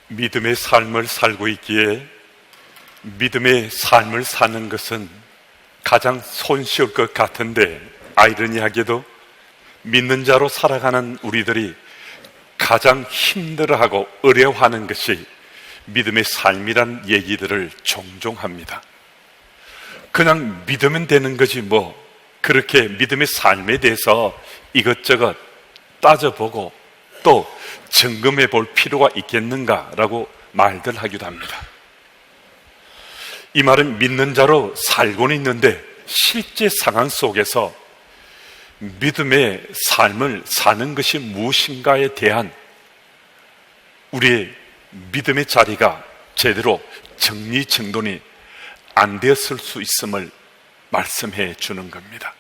믿음의 삶을 살고 있기에 믿음의 삶을 사는 것은 가장 손쉬울 것 같은데, 아이러니하게도 믿는 자로 살아가는 우리들이 가장 힘들어하고 어려워하는 것이 믿음의 삶이란 얘기들을 종종 합니다. 그냥 믿으면 되는 거지 뭐 그렇게 믿음의 삶에 대해서 이것저것 따져보고 또 점검해 볼 필요가 있겠는가라고 말들 하기도 합니다. 이 말은 믿는 자로 살고는 있는데 실제 상황 속에서 믿음의 삶을 사는 것이 무엇인가에 대한 우리의 믿음의 자리가 제대로 정리정돈이 안 되었을 수 있음을 말씀해 주는 겁니다.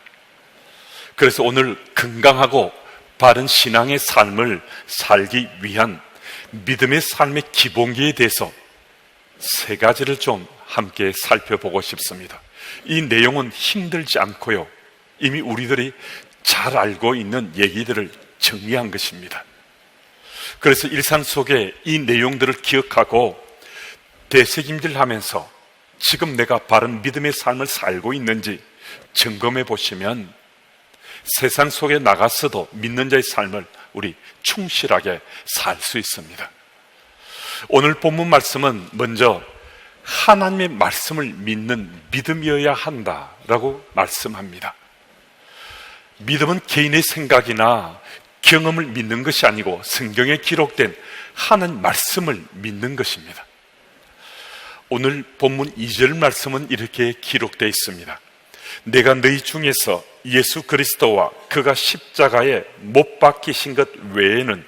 그래서 오늘 건강하고 바른 신앙의 삶을 살기 위한 믿음의 삶의 기본기에 대해서 세 가지를 좀 함께 살펴보고 싶습니다. 이 내용은 힘들지 않고요, 이미 우리들이 잘 알고 있는 얘기들을 정리한 것입니다. 그래서 일상 속에 이 내용들을 기억하고 되새김질하면서 지금 내가 바른 믿음의 삶을 살고 있는지 점검해 보시면 세상 속에 나가서도 믿는 자의 삶을 우리 충실하게 살 수 있습니다. 오늘 본문 말씀은 먼저 하나님의 말씀을 믿는 믿음이어야 한다라고 말씀합니다. 믿음은 개인의 생각이나 경험을 믿는 것이 아니고 성경에 기록된 하나님 말씀을 믿는 것입니다. 오늘 본문 2절 말씀은 이렇게 기록되어 있습니다. 내가 너희 중에서 예수 그리스도와 그가 십자가에 못 박히신 것 외에는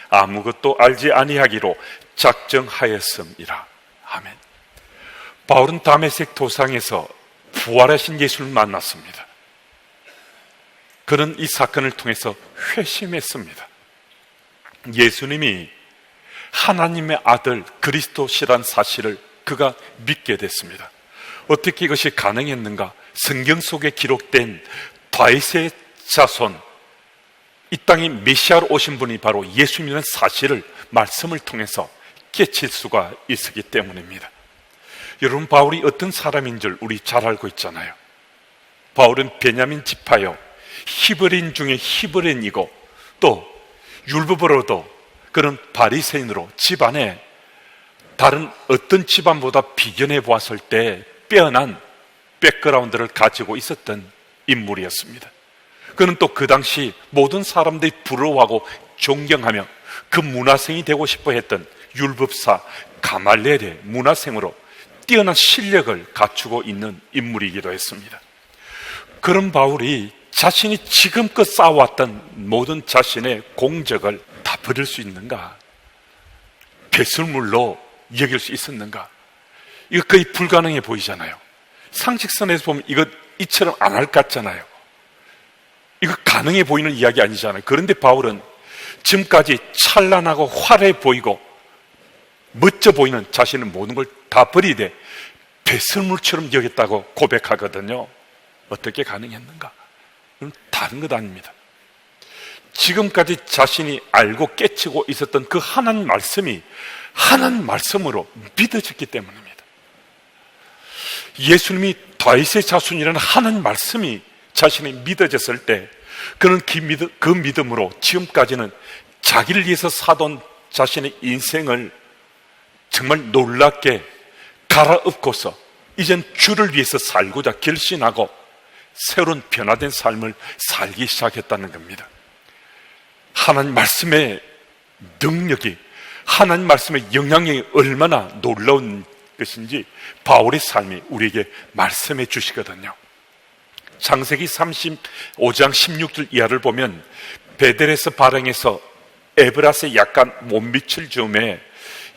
아무것도 알지 아니하기로 작정하였음이라. 아멘. 바울은 다메섹 도상에서 부활하신 예수를 만났습니다. 그는 이 사건을 통해서 회심했습니다. 예수님이 하나님의 아들 그리스도시란 사실을 그가 믿게 됐습니다. 어떻게 이것이 가능했는가? 성경 속에 기록된 다윗의 자손, 이 땅에 메시아로 오신 분이 바로 예수님이라는 사실을 말씀을 통해서 깨칠 수가 있었기 때문입니다. 여러분, 바울이 어떤 사람인 줄 우리 잘 알고 있잖아요. 바울은 베냐민 지파요, 히브리인 중에 히브리인이고 또 율법으로도 그런 바리새인으로 집안에 다른 어떤 집안보다 비견해 보았을 때 빼어난 백그라운드를 가지고 있었던 인물이었습니다. 그는 또 그 당시 모든 사람들이 부러워하고 존경하며 그 문화생이 되고 싶어 했던 율법사 가말리엘의 문화생으로 뛰어난 실력을 갖추고 있는 인물이기도 했습니다. 그런 바울이 자신이 지금껏 쌓아왔던 모든 자신의 공적을 다 버릴 수 있는가? 배설물로 여길 수 있었는가? 이거 거의 불가능해 보이잖아요. 상식선에서 보면 이처럼 안 할 것 같잖아요. 이거 가능해 보이는 이야기 아니잖아요. 그런데 바울은 지금까지 찬란하고 화려해 보이고 멋져 보이는 자신의 모든 걸 다 버리되 배설물처럼 여겼다고 고백하거든요. 어떻게 가능했는가? 그럼 다른 것 아닙니다. 지금까지 자신이 알고 깨치고 있었던 그 하나님 말씀이 하나님 말씀으로 믿어졌기 때문입니다. 예수님이 다윗의 자손이라는 하나님 말씀이 자신이 믿어졌을 때 그는 그 믿음으로 지금까지는 자기를 위해서 사던 자신의 인생을 정말 놀랍게 갈아엎고서 이젠 주를 위해서 살고자 결심하고 새로운 변화된 삶을 살기 시작했다는 겁니다. 하나님 말씀의 능력이, 하나님 말씀의 영향력이 얼마나 놀라운 것인지 바울의 삶이 우리에게 말씀해 주시거든요. 창세기 35장 16절 이하를 보면 베델에서 발행해서 에브라스에 약간 못 미칠 즈음에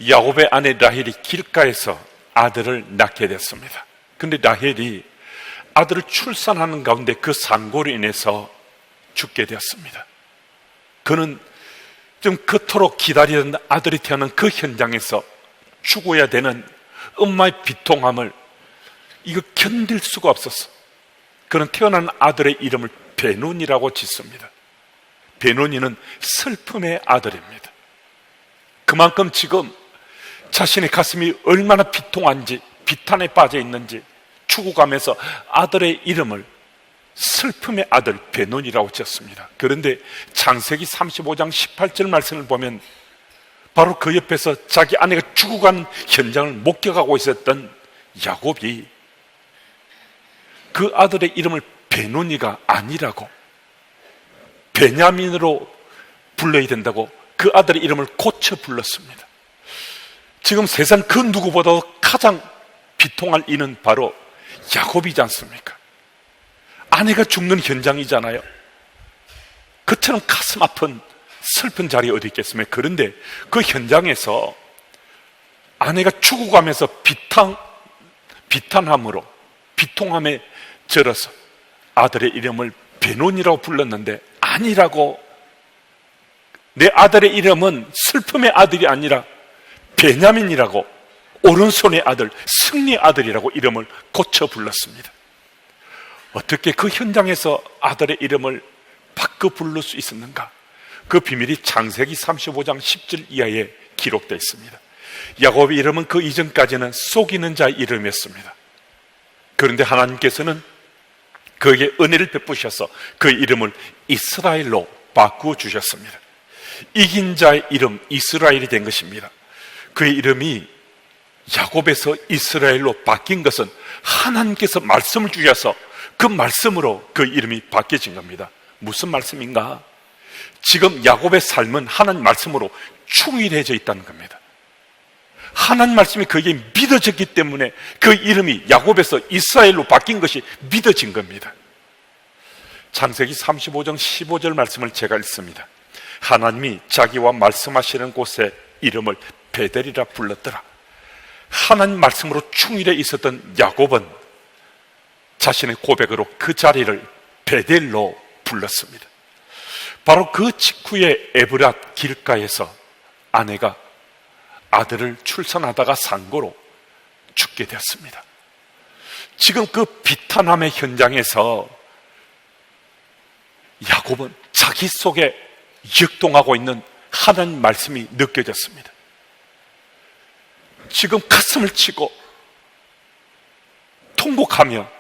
야곱의 아내 라헬이 길가에서 아들을 낳게 됐습니다. 그런데 라헬이 아들을 출산하는 가운데 그 산고로 인해서 죽게 되었습니다. 그는 좀 그토록 기다리던 아들이 태어난 그 현장에서 죽어야 되는 엄마의 비통함을 이거 견딜 수가 없었어. 그는 태어난 아들의 이름을 베논이라고 짓습니다. 베논이는 슬픔의 아들입니다. 그만큼 지금 자신의 가슴이 얼마나 비통한지, 비탄에 빠져 있는지 죽어가면서 아들의 이름을 슬픔의 아들 베논이라고 지었습니다. 그런데 창세기 35장 18절 말씀을 보면 바로 그 옆에서 자기 아내가 죽어가는 현장을 목격하고 있었던 야곱이 그 아들의 이름을 베논이가 아니라고 베냐민으로 불러야 된다고 그 아들의 이름을 고쳐 불렀습니다. 지금 세상 그 누구보다도 가장 비통할 이는 바로 야곱이지 않습니까? 아내가 죽는 현장이잖아요. 그처럼 가슴 아픈 슬픈 자리에 어디 있겠습니까? 그런데 그 현장에서 아내가 죽어가면서 비탄함으로 비통함에 절어서 아들의 이름을 베논이라고 불렀는데 아니라고, 내 아들의 이름은 슬픔의 아들이 아니라 베냐민이라고, 오른손의 아들, 승리의 아들이라고 이름을 고쳐 불렀습니다. 어떻게 그 현장에서 아들의 이름을 바꿔 부를 수 있었는가? 그 비밀이 창세기 35장 10절 이하에 기록되어 있습니다. 야곱의 이름은 그 이전까지는 속이는 자의 이름이었습니다. 그런데 하나님께서는 그에게 은혜를 베푸셔서 그 이름을 이스라엘로 바꾸어 주셨습니다. 이긴 자의 이름 이스라엘이 된 것입니다. 그의 이름이 야곱에서 이스라엘로 바뀐 것은 하나님께서 말씀을 주셔서 그 말씀으로 그 이름이 바뀌어진 겁니다. 무슨 말씀인가? 지금 야곱의 삶은 하나님 말씀으로 충실해져 있다는 겁니다. 하나님 말씀이 그에게 믿어졌기 때문에 그 이름이 야곱에서 이스라엘로 바뀐 것이 믿어진 겁니다. 창세기 35장 15절 말씀을 제가 읽습니다. 하나님이 자기와 말씀하시는 곳에 이름을 베델이라 불렀더라. 하나님 말씀으로 충실해 있었던 야곱은 자신의 고백으로 그 자리를 베델로 불렀습니다. 바로 그 직후에 에브랏 길가에서 아내가 아들을 출산하다가 산고로 죽게 되었습니다. 지금 그 비탄함의 현장에서 야곱은 자기 속에 역동하고 있는 하나님 말씀이 느껴졌습니다. 지금 가슴을 치고 통곡하며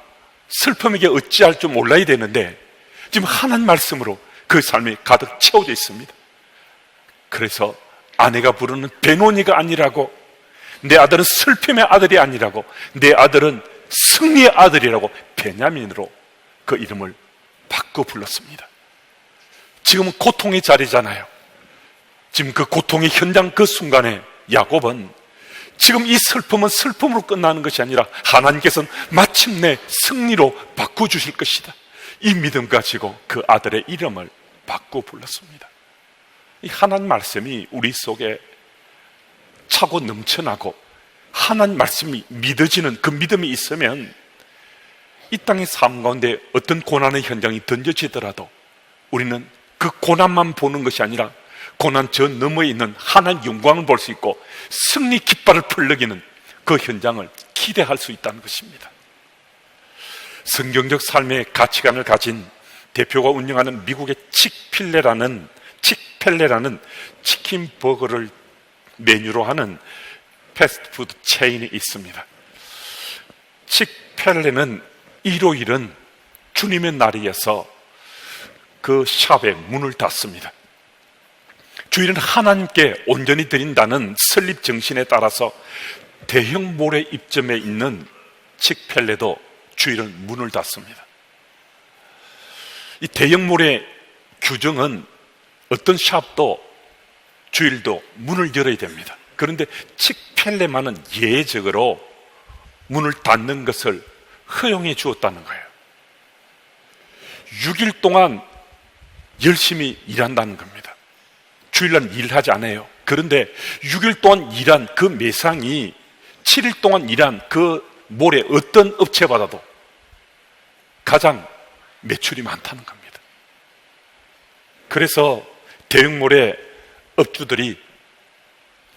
슬픔에게 어찌할 줄 몰라야 되는데 지금 하나님 말씀으로 그 삶이 가득 채워져 있습니다. 그래서 아내가 부르는 베논이가 아니라고, 내 아들은 슬픔의 아들이 아니라고, 내 아들은 승리의 아들이라고 베냐민으로 그 이름을 바꿔 불렀습니다. 지금은 고통의 자리잖아요. 지금 그 고통의 현장 그 순간에 야곱은 지금 이 슬픔은 슬픔으로 끝나는 것이 아니라 하나님께서는 마침내 승리로 바꿔주실 것이다, 이 믿음 가지고 그 아들의 이름을 바꿔 불렀습니다. 이 하나님 말씀이 우리 속에 차고 넘쳐나고 하나님 말씀이 믿어지는 그 믿음이 있으면 이 땅의 삶 가운데 어떤 고난의 현장이 던져지더라도 우리는 그 고난만 보는 것이 아니라 고난 저 너머에 있는 하나님의 영광을 볼 수 있고 승리 깃발을 펄럭이는 그 현장을 기대할 수 있다는 것입니다. 성경적 삶의 가치관을 가진 대표가 운영하는 미국의 칙펠레라는 치킨 버거를 메뉴로 하는 패스트푸드 체인이 있습니다. 칙펠레는 일요일은 주님의 날이어서 그 샵에 문을 닫습니다. 주일은 하나님께 온전히 드린다는 설립 정신에 따라서 대형 몰에 입점해 있는 칙펠레도 주일은 문을 닫습니다. 이 대형 몰의 규정은 어떤 샵도 주일도 문을 열어야 됩니다. 그런데 칙펠레만은 예외적으로 문을 닫는 것을 허용해 주었다는 거예요. 6일 동안 열심히 일한다는 겁니다. 주일날 일하지 않아요. 그런데 6일 동안 일한 그 매상이 7일 동안 일한 그 몰의 어떤 업체보다도 가장 매출이 많다는 겁니다. 그래서 대형몰의 업주들이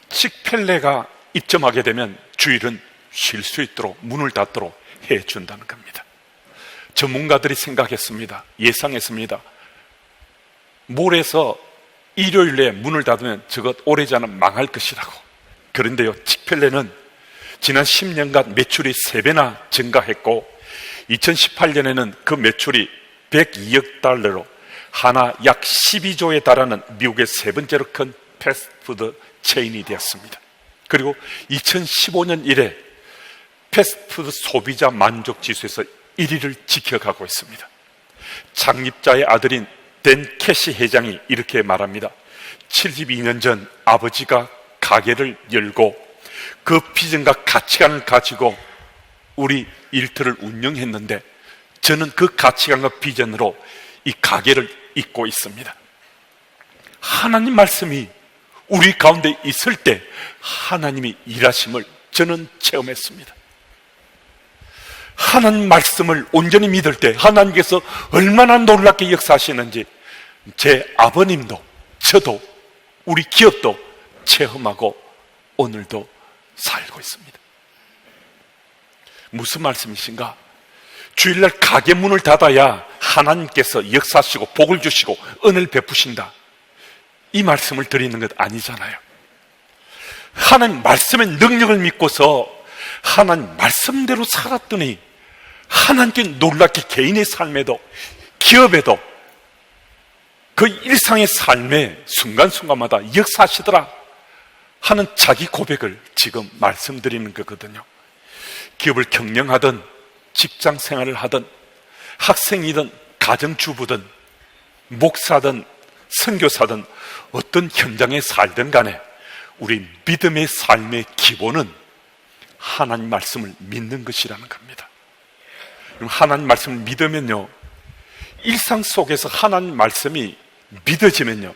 칙펠레가 입점하게 되면 주일은 쉴 수 있도록 문을 닫도록 해준다는 겁니다. 전문가들이 생각했습니다. 예상했습니다. 몰에서 일요일에 문을 닫으면 저것 오래지 않으면 망할 것이라고. 그런데요, 칙펠레는 지난 10년간 매출이 3배나 증가했고 2018년에는 그 매출이 102억 달러로 하나 약 12조에 달하는 미국의 세 번째로 큰 패스트푸드 체인이 되었습니다. 그리고 2015년 이래 패스트푸드 소비자 만족 지수에서 1위를 지켜가고 있습니다. 창립자의 아들인 댄 캐시 회장이 이렇게 말합니다. 72년 전 아버지가 가게를 열고 그 비전과 가치관을 가지고 우리 일터를 운영했는데 저는 그 가치관과 비전으로 이 가게를 잇고 있습니다. 하나님 말씀이 우리 가운데 있을 때 하나님이 일하심을 저는 체험했습니다. 하나님 말씀을 온전히 믿을 때 하나님께서 얼마나 놀랍게 역사하시는지 제 아버님도 저도 우리 기업도 체험하고 오늘도 살고 있습니다. 무슨 말씀이신가? 주일날 가게 문을 닫아야 하나님께서 역사하시고 복을 주시고 은혜를 베푸신다, 이 말씀을 드리는 것 아니잖아요. 하나님 말씀의 능력을 믿고서 하나님 말씀대로 살았더니 하나님께 놀랍게 개인의 삶에도 기업에도 그 일상의 삶의 순간순간마다 역사하시더라 하는 자기 고백을 지금 말씀드리는 거거든요. 기업을 경영하든 직장 생활을 하든 학생이든 가정주부든 목사든 선교사든 어떤 현장에 살든 간에 우리 믿음의 삶의 기본은 하나님 말씀을 믿는 것이라는 겁니다. 하나님 말씀을 믿으면요, 일상 속에서 하나님 말씀이 믿어지면요,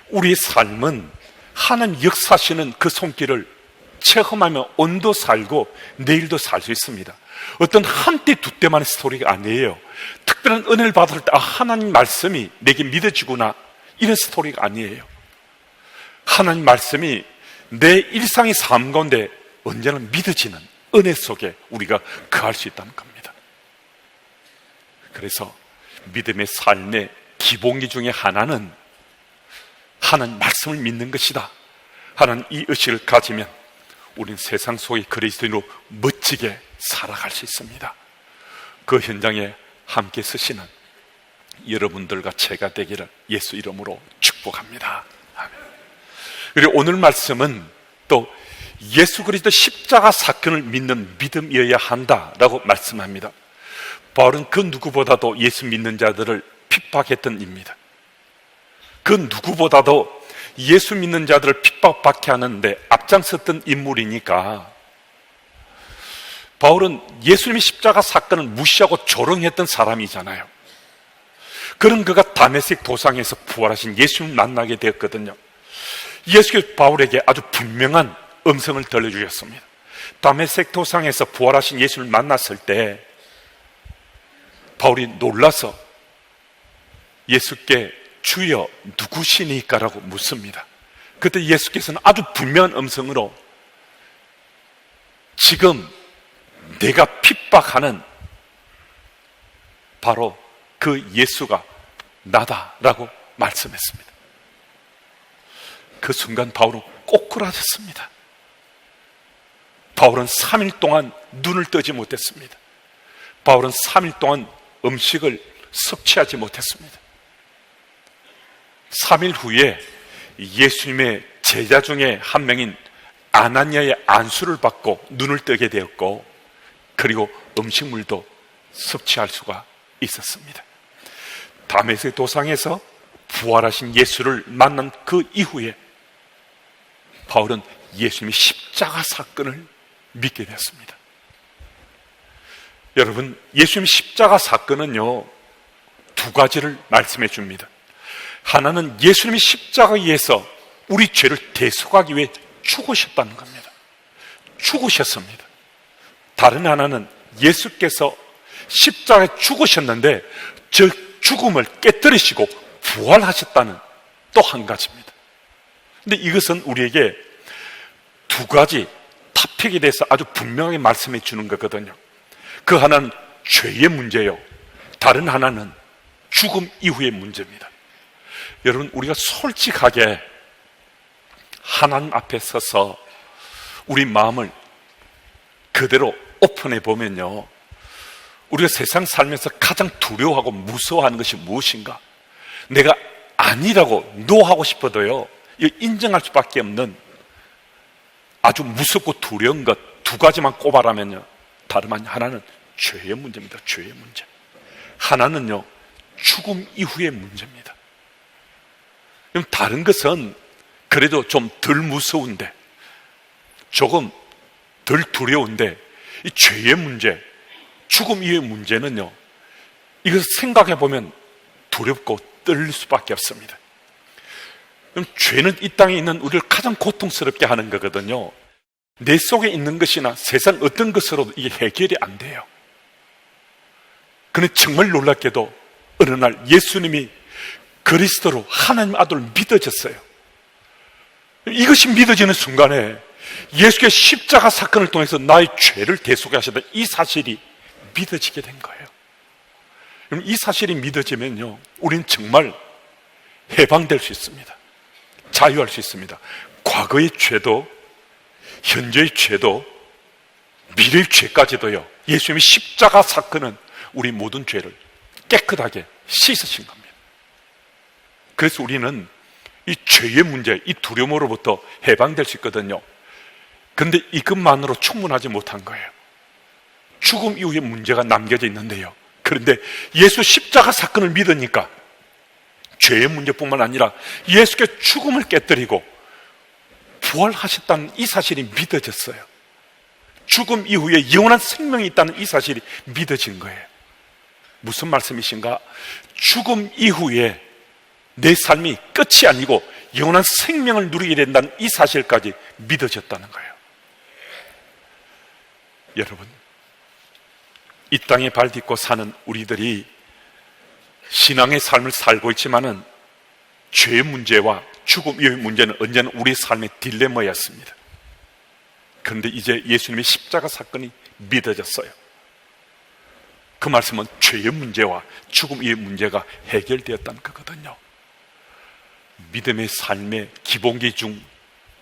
우리의 삶은 하나님 역사하시는 그 손길을 체험하며 오늘도 살고 내일도 살 수 있습니다. 어떤 한때 두 때만의 스토리가 아니에요. 특별한 은혜를 받을 때 하나님 말씀이 내게 믿어지구나, 이런 스토리가 아니에요. 하나님 말씀이 내 일상의 삶 가운데 언제나 믿어지는 은혜 속에 우리가 거할 수 있다는 겁니다. 그래서 믿음의 삶의 기본기 중에 하나는 하나님 말씀을 믿는 것이다 하는 이 의식을 가지면 우리는 세상 속의 그리스도인으로 멋지게 살아갈 수 있습니다. 그 현장에 함께 서시는 여러분들과 제가 되기를 예수 이름으로 축복합니다. 아멘. 그리고 오늘 말씀은 또 예수 그리스도 십자가 사건을 믿는 믿음이어야 한다라고 말씀합니다. 바울은 그 누구보다도 예수 믿는 자들을 핍박했던 입니다. 그 누구보다도 예수 믿는 자들을 핍박받게 하는데 앞장섰던 인물이니까 바울은 예수님의 십자가 사건을 무시하고 조롱했던 사람이잖아요. 그런 그가 다메섹 도상에서 부활하신 예수님을 만나게 되었거든요. 예수께서 바울에게 아주 분명한 음성을 들려주셨습니다. 다메섹 도상에서 부활하신 예수를 만났을 때 바울이 놀라서 예수께 주여 누구시니까? 라고 묻습니다. 그때 예수께서는 아주 분명한 음성으로 지금 내가 핍박하는 바로 그 예수가 나다라고 말씀했습니다. 그 순간 바울은 꼬꾸라졌습니다. 바울은 3일 동안 눈을 뜨지 못했습니다. 바울은 3일 동안 음식을 섭취하지 못했습니다. 3일 후에 예수님의 제자 중에 한 명인 아나니아의 안수를 받고 눈을 뜨게 되었고, 그리고 음식물도 섭취할 수가 있었습니다. 다메섹 도상에서 부활하신 예수를 만난 그 이후에 바울은 예수님의 십자가 사건을 믿게 되었습니다. 여러분, 예수님의 십자가 사건은요, 두 가지를 말씀해 줍니다. 하나는 예수님이 십자가에 의해서 우리 죄를 대속하기 위해 죽으셨다는 겁니다. 죽으셨습니다. 다른 하나는 예수께서 십자가에 죽으셨는데 저 죽음을 깨뜨리시고 부활하셨다는 또 한 가지입니다. 근데 이것은 우리에게 두 가지 토픽에 대해서 아주 분명하게 말씀해 주는 거거든요. 그 하나는 죄의 문제요, 다른 하나는 죽음 이후의 문제입니다. 여러분, 우리가 솔직하게 하나님 앞에 서서 우리 마음을 그대로 오픈해 보면요, 우리가 세상 살면서 가장 두려워하고 무서워하는 것이 무엇인가? 내가 아니라고 노하고 싶어도요, 이거 인정할 수밖에 없는 아주 무섭고 두려운 것 두 가지만 꼽아라면요, 다름 아닌 하나는 죄의 문제입니다. 죄의 문제. 하나는요, 죽음 이후의 문제입니다. 그럼 다른 것은 그래도 좀 덜 무서운데, 조금 덜 두려운데, 이 죄의 문제, 죽음 이후의 문제는요, 이것을 생각해 보면 두렵고 떨릴 수밖에 없습니다. 그럼 죄는 이 땅에 있는 우리를 가장 고통스럽게 하는 거거든요. 내 속에 있는 것이나 세상 어떤 것으로도 이게 해결이 안 돼요. 그런데 정말 놀랍게도 어느 날 예수님이 그리스도로 하나님 아들을 믿어졌어요. 이것이 믿어지는 순간에 예수의 십자가 사건을 통해서 나의 죄를 대속하셨다, 이 사실이 믿어지게 된 거예요. 그럼 이 사실이 믿어지면요, 우리는 정말 해방될 수 있습니다. 자유할 수 있습니다. 과거의 죄도, 현재의 죄도, 미래의 죄까지도요, 예수님의 십자가 사건은 우리 모든 죄를 깨끗하게 씻으신 겁니다. 그래서 우리는 이 죄의 문제, 이 두려움으로부터 해방될 수 있거든요. 그런데 이것만으로 충분하지 못한 거예요. 죽음 이후의 문제가 남겨져 있는데요, 그런데 예수 십자가 사건을 믿으니까 죄의 문제뿐만 아니라 예수께 죽음을 깨뜨리고 부활하셨다는 이 사실이 믿어졌어요. 죽음 이후에 영원한 생명이 있다는 이 사실이 믿어진 거예요. 무슨 말씀이신가? 죽음 이후에 내 삶이 끝이 아니고 영원한 생명을 누리게 된다는 이 사실까지 믿어졌다는 거예요. 여러분, 이 땅에 발 딛고 사는 우리들이 신앙의 삶을 살고 있지만은 죄의 문제와 죽음 이후의 문제는 언제나 우리의 삶의 딜레마였습니다. 그런데 이제 예수님의 십자가 사건이 믿어졌어요. 그 말씀은 죄의 문제와 죽음 이후의 문제가 해결되었다는 거거든요. 믿음의 삶의 기본기 중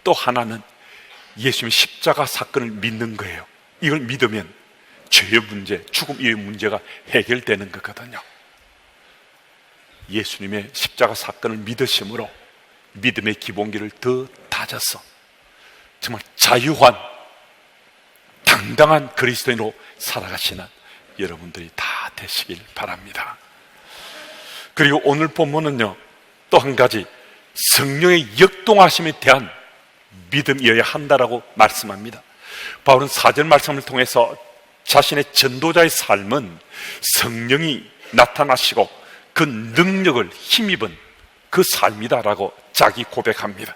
또 하나는 예수님의 십자가 사건을 믿는 거예요. 이걸 믿으면 죄의 문제, 죽음 이후의 문제가 해결되는 거거든요. 예수님의 십자가 사건을 믿으심으로 믿음의 기본기를 더 다져서 정말 자유한 당당한 그리스도인으로 살아가시는 여러분들이 다 되시길 바랍니다. 그리고 오늘 본문은요, 또 한 가지 성령의 역동하심에 대한 믿음이어야 한다라고 말씀합니다. 바울은 4절 말씀을 통해서 자신의 전도자의 삶은 성령이 나타나시고 그 능력을 힘입은 그 삶이다라고 자기 고백합니다.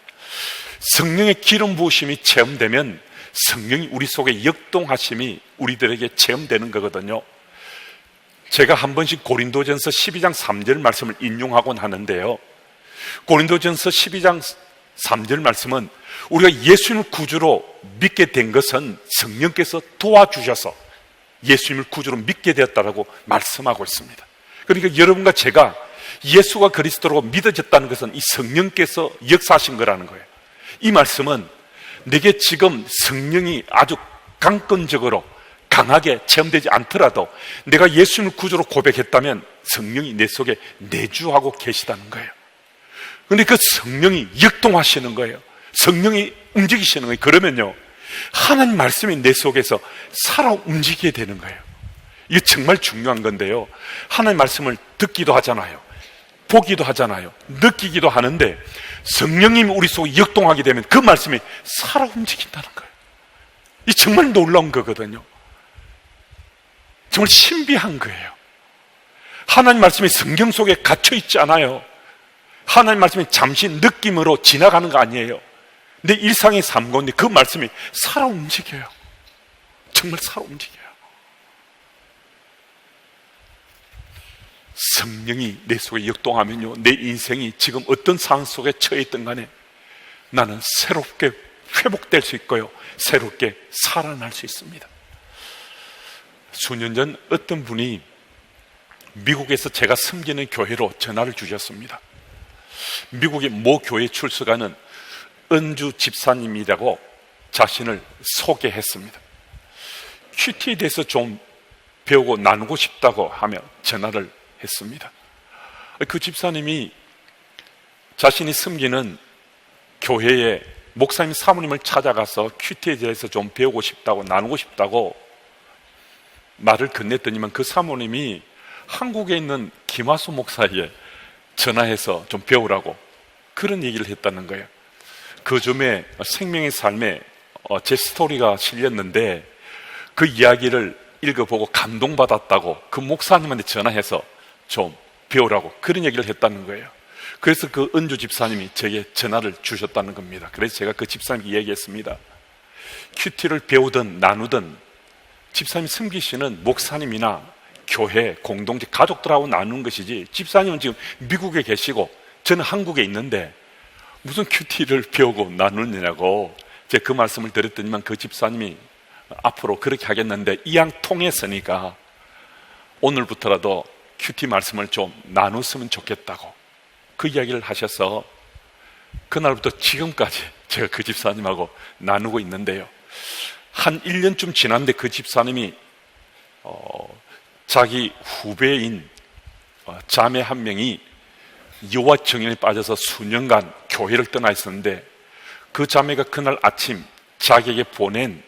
성령의 기름 부으심이 체험되면 성령이 우리 속에 역동하심이 우리들에게 체험되는 거거든요. 제가 한 번씩 고린도전서 12장 3절 말씀을 인용하곤 하는데요, 고린도전서 12장 3절 말씀은 우리가 예수님을 구주로 믿게 된 것은 성령께서 도와주셔서 예수님을 구주로 믿게 되었다라고 말씀하고 있습니다. 그러니까 여러분과 제가 예수가 그리스도로 믿어졌다는 것은 이 성령께서 역사하신 거라는 거예요. 이 말씀은 내게 지금 성령이 아주 강건적으로 강하게 체험되지 않더라도 내가 예수님을 구주로 고백했다면 성령이 내 속에 내주하고 계시다는 거예요. 그런데 그 성령이 역동하시는 거예요. 성령이 움직이시는 거예요. 그러면요, 하나님 말씀이 내 속에서 살아 움직이게 되는 거예요. 이게 정말 중요한 건데요, 하나님 말씀을 듣기도 하잖아요, 보기도 하잖아요, 느끼기도 하는데 성령님이 우리 속에 역동하게 되면 그 말씀이 살아 움직인다는 거예요. 이 정말 놀라운 거거든요. 정말 신비한 거예요. 하나님 말씀이 성경 속에 갇혀 있지 않아요. 하나님 말씀이 잠시 느낌으로 지나가는 거 아니에요. 내 일상의 삶 가운데 그 말씀이 살아 움직여요. 정말 살아 움직여요. 성령이 내 속에 역동하면요, 내 인생이 지금 어떤 상황 속에 처해 있든 간에 나는 새롭게 회복될 수 있고요, 새롭게 살아날 수 있습니다. 수년 전 어떤 분이 미국에서 제가 섬기는 교회로 전화를 주셨습니다. 미국의 모 교회 출석하는 은주 집사님이라고 자신을 소개했습니다. 큐티에 대해서 좀 배우고 나누고 싶다고 하며 전화를 했습니다. 그 집사님이 자신이 섬기는 교회에 목사님 사모님을 찾아가서 큐티에 대해서 좀 배우고 싶다고 나누고 싶다고 말을 건넸더니만 그 사모님이 한국에 있는 김화수 목사에게 전화해서 좀 배우라고 그런 얘기를 했다는 거예요. 그 줌에 생명의 삶에 제 스토리가 실렸는데 그 이야기를 읽어보고 감동받았다고 그 목사님한테 전화해서 좀 배우라고 그런 얘기를 했다는 거예요. 그래서 그 은주 집사님이 제게 전화를 주셨다는 겁니다. 그래서 제가 그 집사님께 얘기했습니다. 큐티를 배우든 나누든 집사님 섬기시는 목사님이나 교회, 공동체, 가족들하고 나누는 것이지 집사님은 지금 미국에 계시고 저는 한국에 있는데 무슨 큐티를 배우고 나누느냐고 제가 그 말씀을 드렸더니만 그 집사님이 앞으로 그렇게 하겠는데 이왕 통했으니까 오늘부터라도 큐티 말씀을 좀 나눴으면 좋겠다고 그 이야기를 하셔서 그날부터 지금까지 제가 그 집사님하고 나누고 있는데요. 한 1년쯤 지났는데 그 집사님이 자기 후배인 자매 한 명이 여호와 정인에 빠져서 수년간 교회를 떠나 있었는데 그 자매가 그날 아침 자기에게 보낸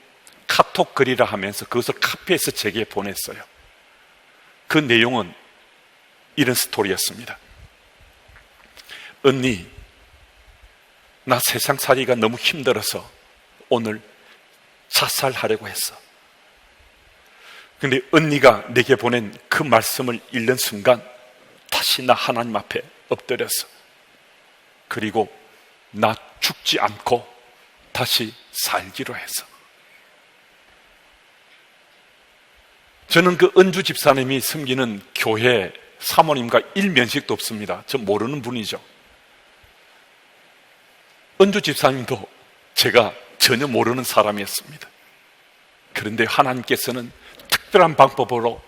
카톡 글이라 하면서 그것을 카피해서 제게 보냈어요. 그 내용은 이런 스토리였습니다. 언니, 나 세상살이가 너무 힘들어서 오늘 자살하려고 했어. 근데 언니가 내게 보낸 그 말씀을 읽는 순간 다시 나 하나님 앞에 엎드렸어. 그리고 나 죽지 않고 다시 살기로 했어. 저는 그 은주 집사님이 섬기는 교회 사모님과 일면식도 없습니다. 저 모르는 분이죠. 은주 집사님도 제가 전혀 모르는 사람이었습니다. 그런데 하나님께서는 특별한 방법으로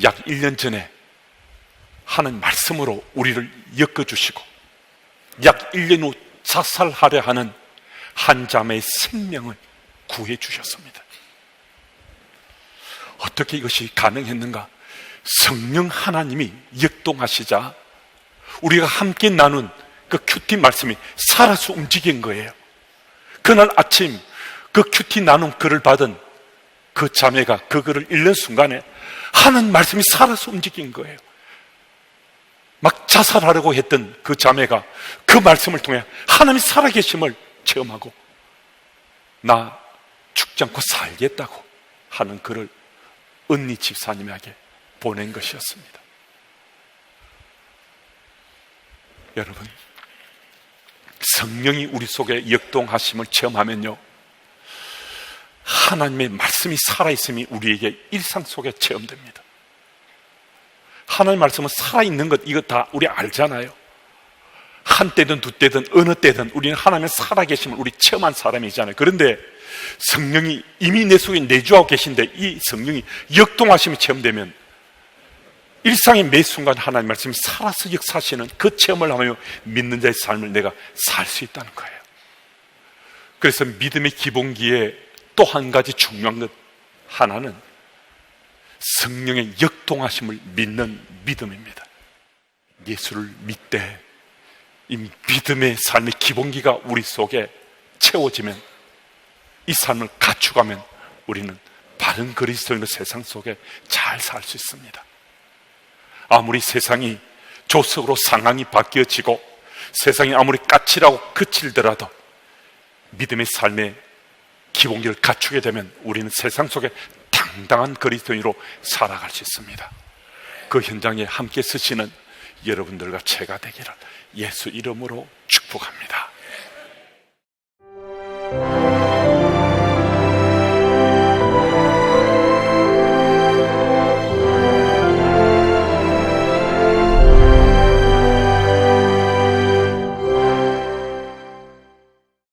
약 1년 전에 하는 말씀으로 우리를 엮어주시고 약 1년 후 자살하려 하는 한 자매의 생명을 구해 주셨습니다. 어떻게 이것이 가능했는가? 성령 하나님이 역동하시자 우리가 함께 나눈 그 큐티 말씀이 살아서 움직인 거예요. 그날 아침 그 큐티 나눔 글을 받은 그 자매가 그 글을 읽는 순간에 하는 말씀이 살아서 움직인 거예요. 막 자살하려고 했던 그 자매가 그 말씀을 통해 하나님이 살아계심을 체험하고 나 죽지 않고 살겠다고 하는 글을 언니 집사님에게 보낸 것이었습니다. 여러분, 성령이 우리 속에 역동하심을 체험하면요, 하나님의 말씀이 살아있음이 우리에게 일상 속에 체험됩니다. 하나님의 말씀은 살아있는 것, 이거 다 우리 알잖아요. 한때든 두때든 어느 때든 우리는 하나님의 살아계심을 우리 체험한 사람이잖아요. 그런데 성령이 이미 내 속에 내주하고 계신데 이 성령이 역동하심이 체험되면 일상의 매 순간 하나님의 말씀이 살아서 역사하시는 그 체험을 하며 믿는 자의 삶을 내가 살 수 있다는 거예요. 그래서 믿음의 기본기에 또 한 가지 중요한 것 하나는 성령의 역동하심을 믿는 믿음입니다. 예수를 믿되 이 믿음의 삶의 기본기가 우리 속에 채워지면 이 삶을 갖추가면 우리는 바른 그리스도인의 세상 속에 잘 살 수 있습니다. 아무리 세상이 조석으로 상황이 바뀌어지고 세상이 아무리 까칠하고 거칠더라도 믿음의 삶의 기본기를 갖추게 되면 우리는 세상 속에 당당한 그리스도인으로 살아갈 수 있습니다. 그 현장에 함께 서시는 여러분들과 제가 되기를 예수 이름으로 축복합니다.